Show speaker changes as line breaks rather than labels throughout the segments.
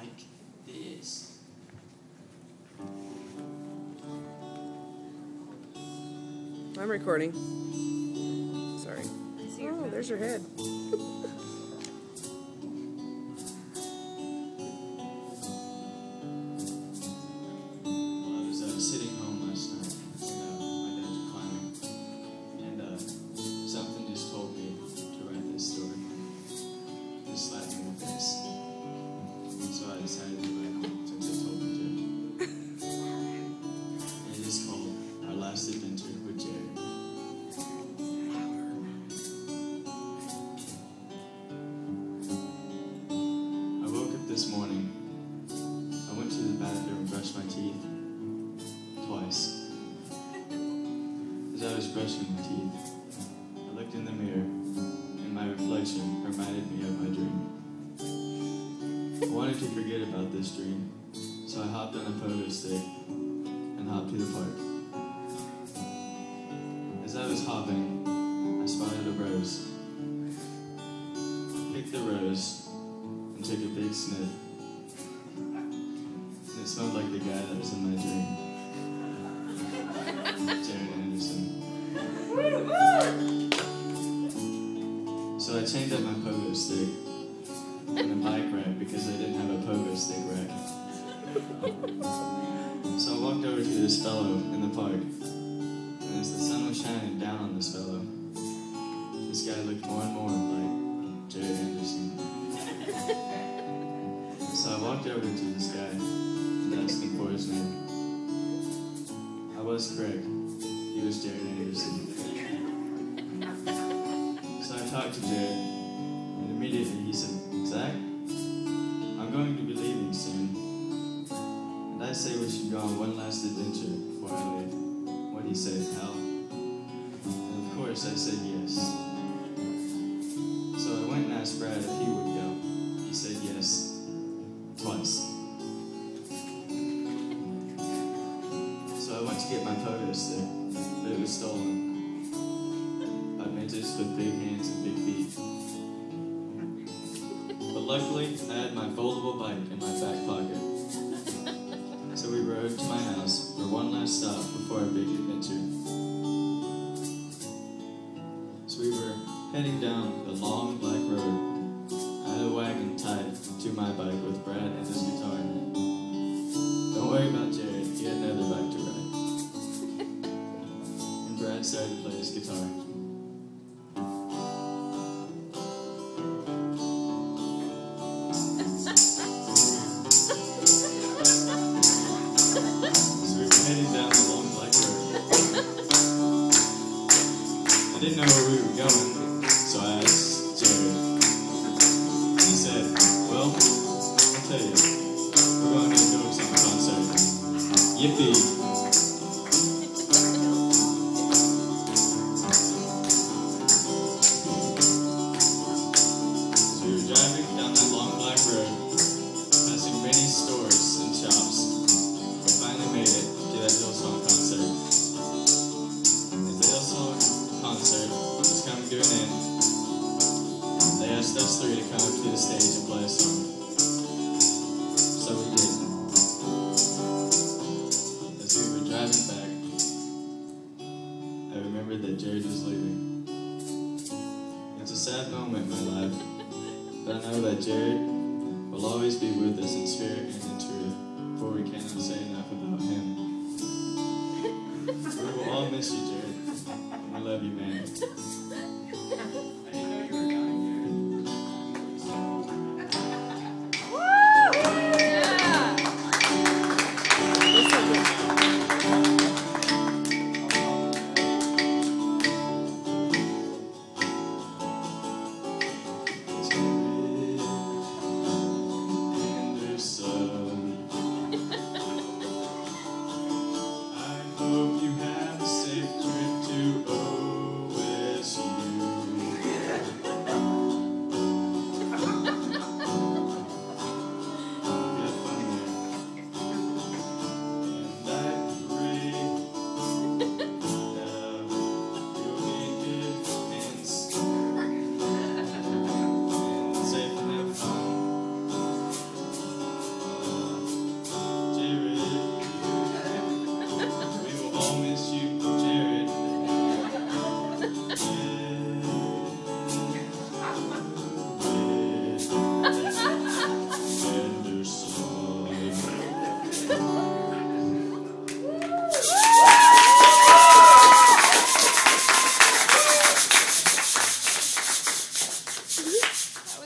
like this.
I'm recording. Sorry. Oh, there's your head.
Sitting home last night, my dad's reclining, and something just told me to write this story. It slapped me in the face. So I decided to write it since it told me to. And it is called Our Last Adventure with Jared. I woke up this morning. I went to the bathroom and brushed my teeth. Twice. As I was brushing my teeth, I looked in the mirror, and my reflection reminded me of my dream. I wanted to forget about this dream, so I hopped on a pogo stick and hopped to the park. As I was hopping, I spotted a rose. I picked the rose and took a big sniff, and it smelled like the guy that was in my dream. Jared Anderson. So I chained up my pogo stick on a bike rack because I didn't have a pogo stick rack. So I walked over to this fellow in the park, and as the sun was shining down on this fellow, this guy looked more and more like Jared Anderson. So I walked over to this guy and asked him for his name. I was correct. He was Jared Anderson. So I talked to Jared, and immediately he said, "Zach, I'm going to be leaving soon. And I say we should go on one last adventure before I leave. What do you say, pal?" And of course I said yes. So I went and asked Brad if he would go. He said yes, twice. So I went to get my pogo stick, but it was stolen by midgets with big hands and big feet. But luckily, I had my foldable bike in my back pocket. So we rode to my house for one last stop before our big adventure. So we were heading down the long black road. I had a wagon tied to my bike with Brad and his guitar in it. Don't worry about Jared, he had another bike to ride. And Brad started to play his guitar. So we were heading down the long black road. I didn't know where we were going, so I asked Jared. He said, "Well, I'll tell you, we're going to a Dope Song concert. Yippee!" So we were driving down that long black road, passing many stores and shops. We finally made it to that Hillsong concert. As the Hillsong concert was coming to an end, they asked us three to come up to the stage and play a song. So we did. As we were driving back, I remembered that Jared was leaving. It's a sad moment in my life, but I know that Jared will always be with us in spirit and in truth, for we cannot say enough about him. We will all miss you, Jared, and I love you, man. I didn't know you were dying, hope you have a safe trip to OSU.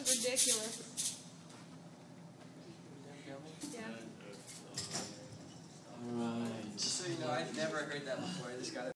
ridiculous. Yeah.
Alright.
Just so you know, I've never heard that before. I just got it.